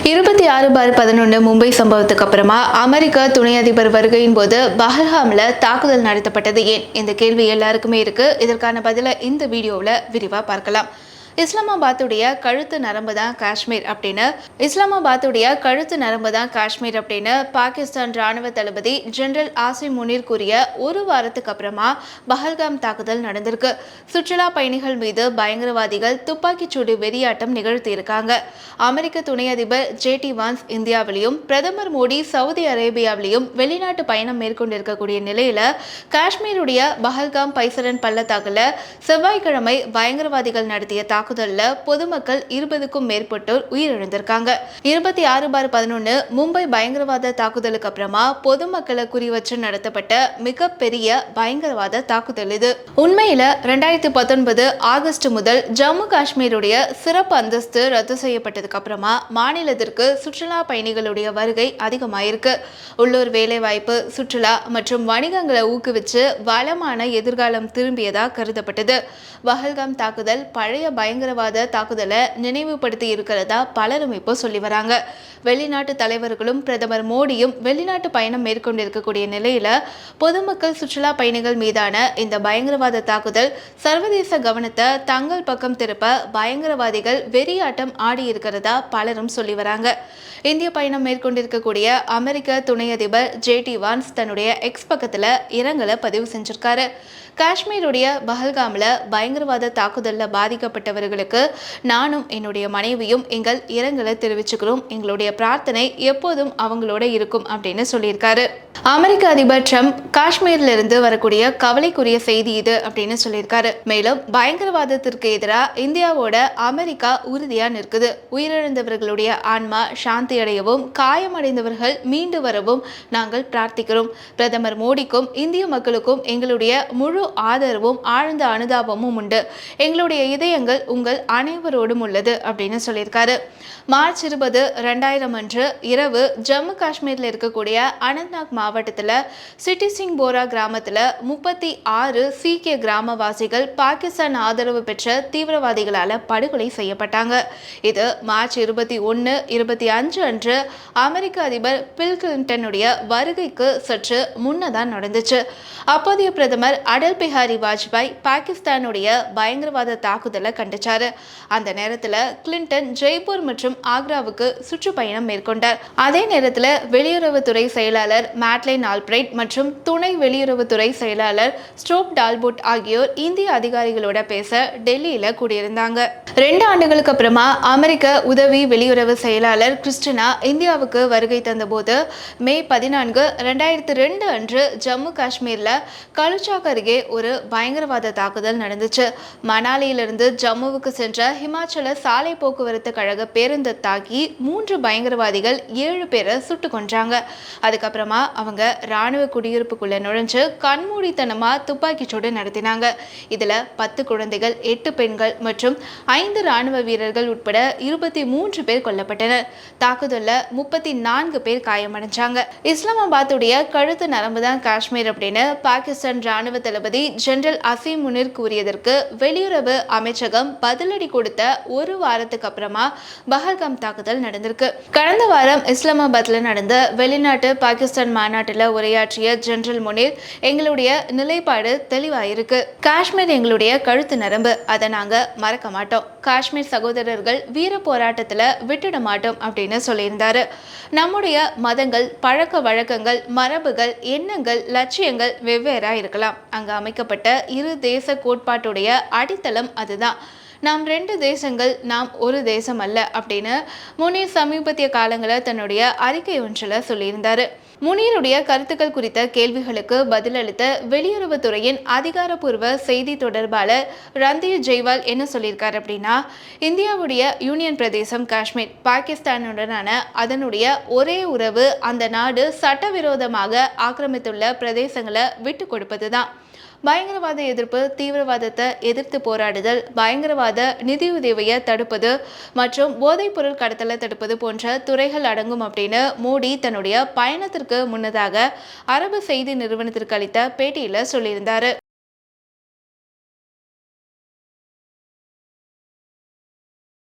26/11 மும்பை சம்பவத்துக்கு அப்புறமா அமெரிக்க துணை அதிபர் வருகையின் போது பஹல்காம்ல தாக்குதல் நடத்தப்பட்டது ஏன்? இந்த கேள்வி எல்லாருக்குமே இருக்கு. இதற்கான பதிலை இந்த வீடியோவில் விரிவா பார்க்கலாம். இஸ்லாமாபாத்துடைய கழுத்து நரம்பு தான் காஷ்மீர் அப்படின்னு பாகிஸ்தான் ராணுவ தளபதி ஜெனரல் ஆசிம் முனீர் கூறிய ஒரு வாரத்துக்கு அப்புறமா பஹல்காம் தாக்குதல் நடந்திருக்கு. சுற்றுலா பயணிகள் மீது பயங்கரவாதிகள் துப்பாக்கிச்சூடு வெறியாட்டம் நிகழ்த்தியிருக்காங்க. அமெரிக்க துணை அதிபர் ஜே.டி. வான்ஸ் இந்தியாவிலையும் பிரதமர் மோடி சவுதி அரேபியாவிலையும் வெளிநாட்டு பயணம் மேற்கொண்டிருக்கக்கூடிய நிலையில காஷ்மீருடைய பஹல்காம் பைசரன் பள்ளத்தாக்குல செவ்வாய்க்கிழமை பயங்கரவாதிகள் நடத்திய தாக்குதல்ல பொதுமக்கள் 20க்கும் மேற்பட்டோர் உயிரிழந்திருக்காங்க. 26/11 மும்பை பயங்கரவாத தாக்குதலுக்கு அப்புறமா பொதுமக்களை குறிவச்சு நடத்தப்பட்ட மிகப்பெரிய பயங்கரவாத தாக்குதல் இது. உண்மையில 2019 ஆகஸ்ட் முதல் ஜம்மு காஷ்மீருடைய சிறப்பு அந்தஸ்து ரத்து செய்யப்பட்டதுக்கு அப்புறமா மாநிலத்திற்கு சுற்றுலா பயணிகளுடைய வருகை அதிகமாயிருக்கு. உள்ளூர் வேலைவாய்ப்பு, சுற்றுலா மற்றும் வணிகங்களை ஊக்குவிச்சு வளமான எதிர்காலம் திரும்பியதா கருதப்பட்டது. பஹல்காம் தாக்குதல் பழைய பயங்கரவாத தாக்குதலை நினைவுபடுத்தி இருக்கிறதா பலரும் இப்போ சொல்லி வராங்க. வெளிநாட்டு தலைவர்களும் பிரதமர் மோடியும் வெளிநாட்டு பயணம் மேற்கொண்டிருக்கக்கூடிய நிலையில பொதுமக்கள், சுற்றுலா பயணிகள் மீதான இந்த பயங்கரவாத தாக்குதல் சர்வதேச கவனத்தை தங்கள் பக்கம் திருப்ப பயங்கரவாதிகள் வெறியாட்டம் ஆடி இருக்கிறதா பலரும் சொல்லி வராங்க. இந்திய பயணம் மேற்கொண்டிருக்கக்கூடிய அமெரிக்க துணை அதிபர் ஜே.டி. வான்ஸ் தன்னுடைய எக்ஸ் பக்கத்துல இரங்கலை பதிவு செஞ்சிருக்காரு. காஷ்மீருடைய பஹல்காம்ல பயங்கரவாத தாக்குதல்ல பாதிக்கப்பட்டவர்களுக்கு நானும் என்னுடைய மனைவியும் எங்கள் இரங்கலை தெரிவிச்சுக்கிறோம். எங்களுடைய பிரார்த்தனை எப்போதும் அவங்களோட இருக்கும் அப்படின்னு சொல்லியிருக்காரு. அமெரிக்க அதிபர் ட்ரம்ப் காஷ்மீர்ல இருந்து வரக்கூடிய கவலைக்குரிய செய்தி இது அப்படின்னு சொல்லியிருக்காரு. மேலும் பயங்கரவாதத்திற்கு எதிராக இந்தியாவோட அமெரிக்கா உறுதியா நிற்குது. உயிரிழந்தவர்களுடைய ஆன்மா சாந்தி அடையவும் காயமடைந்தவர்கள் மீண்டு வரவும் நாங்கள் பிரார்த்திக்கிறோம். பிரதமர் மோடிக்கும் இந்திய மக்களுக்கும் எங்களுடைய முழு ஆதரவும் ஆழ்ந்த அனுதாபமும் உண்டு. எங்களுடைய இதயங்கள் உங்கள் அனைவரோடும் உள்ளது அப்படின்னு சொல்லியிருக்காரு. மார்ச் 20, 2000 அன்று இரவு ஜம்மு காஷ்மீர்ல இருக்கக்கூடிய அனந்த்நாக் மாவட்டத்துல சிட்டி சிங் போரா கிராமத்துல 36 சீக்கிய கிராமவாசிகள் பாகிஸ்தான் ஆதரவு பெற்ற தீவிரவாதிகளால படுகொலை செய்யப்பட்டாங்க. இது மார்ச் 21, 25 அன்று அமெரிக்க அதிபர் பில் கிளின்டனுடைய வருகைக்கு சற்று முன்னதான் நடந்துச்சு. அப்போதைய பிரதமர் அடல் பிஹாரி வாஜ்பாய் பாகிஸ்தானுடைய பயங்கரவாத தாக்குதலை கண்டிச்சாரு. அந்த நேரத்துல கிளின்டன் ஜெய்ப்பூர் மற்றும் ஆக்ராவுக்கு சுற்றுப்பயணம் மேற்கொண்டார். அதே நேரத்தில் வெளியுறவுத்துறை செயலாளர் மேட்லைன் ஆல்பிரைட் மற்றும் துணை வெளியுறவுத்துறை செயலாளர் ஸ்டோப் டால்போட் ஆகியோர் இந்திய அதிகாரிகளோட பேச டெல்லியில கூடியிருந்தாங்க. 2 ஆண்டுகளுக்கு அப்புறமா அமெரிக்க உதவி வெளியுறவு செயலாளர் கிறிஸ்டினா இந்தியாவுக்கு வருகை தந்தபோது மே 14, 2002 அன்று ஜம்மு காஷ்மீர்ல கலுச்சாக் அருகே ஒரு பயங்கரவாத தாக்குதல் நடந்துச்சு. மணாலியிலிருந்து ஜம்முவுக்கு சென்ற ஹிமாச்சல சாலை போக்குவரத்து கழக பேருந்து தாக்கி 3 பயங்கரவாதிகள் 7 பேரை சுட்டு கொன்றாங்க. அதுக்கப்புறமா அவங்க ராணுவ குடியிருப்புக்குள்ள நுழைஞ்சு கண்மூடித்தனமா துப்பாக்கிச்சூடு நடத்தினாங்க. இதுல 10 குழந்தைகள், 8 பெண்கள் மற்றும் 5 ராணுவ வீரர்கள் உட்பட 23 பேர் கொல்லப்பட்டனர். தாக்குதல்ல 34 பேர் காயமடைஞ்சாங்க. இஸ்லாமாபாத்துடைய கழுத்து நரம்பு தான் காஷ்மீர் அப்படின்னு பாகிஸ்தான் ராணுவ தளபதி ஜெனரல் ஆசிம் முனீர் கூறியதற்கு வெளியுறவு அமைச்சகம் பதிலடி கொடுத்த ஒரு வாரத்துக்கு அப்புறமா பஹல்காம் தாக்குதல் நடந்திருக்கு. கடந்த வாரம் இஸ்லாமாபாத்ல நடந்த வெளிநாட்டு பாகிஸ்தான் மாநாட்டில் உரையாற்றிய ஜெனரல் முனீர், எங்களுடைய நிலைப்பாடு தெளிவாயிருக்கு. காஷ்மீர் எங்களுடைய கழுத்து நரம்பு, அதை நாங்க மறக்க மாட்டோம். காஷ்மீர் சகோதரர்கள் வீர போராட்டத்துல விட்டுட மாட்டோம் அப்படின்னு சொல்லியிருந்தாரு. நம்முடைய மதங்கள், பழக்க வழக்கங்கள், மரபுகள், எண்ணங்கள், லட்சியங்கள் வெவ்வேறா இருக்கலாம். அங்கு அமைக்கப்பட்ட இரு தேச கோட்பாட்டுடைய அடித்தளம் அதுதான். நாம் 2 தேசங்கள், நாம் ஒரு தேசம் அல்ல அப்படின்னு முனீர் சமீபத்திய காலங்களில் தன்னுடைய அறிக்கை ஒன்றில் சொல்லியிருந்தாரு. முனீருடைய கருத்துக்கள் குறித்த கேள்விகளுக்கு பதிலளித்த வெளியுறவுத்துறையின் அதிகாரப்பூர்வ செய்தி தொடர்பாளர் ரந்தீர் ஜெய்வால் என்ன சொல்லியிருக்காரு அப்படின்னா, இந்தியாவுடைய யூனியன் பிரதேசம் காஷ்மீர் பாகிஸ்தானுடனான அதனுடைய ஒரே உறவு அந்த நாடு சட்டவிரோதமாக ஆக்கிரமித்துள்ள பிரதேசங்களை விட்டு கொடுப்பதுதான். பயங்கரவாத எதிர்ப்பு, தீவிரவாதத்தை எதிர்த்து போராடுதல், பயங்கரவாத நிதியுதவியை தடுப்பது மற்றும் போதைப்பொருள் கடத்தலை தடுப்பது போன்ற துறைகள் அடங்கும் அப்படின்னு மோடி தன்னுடைய பயணத்திற்கு முன்னதாக அரபு செய்தி நிறுவனத்திற்கு அளித்த பேட்டியில சொல்லியிருந்தாரு.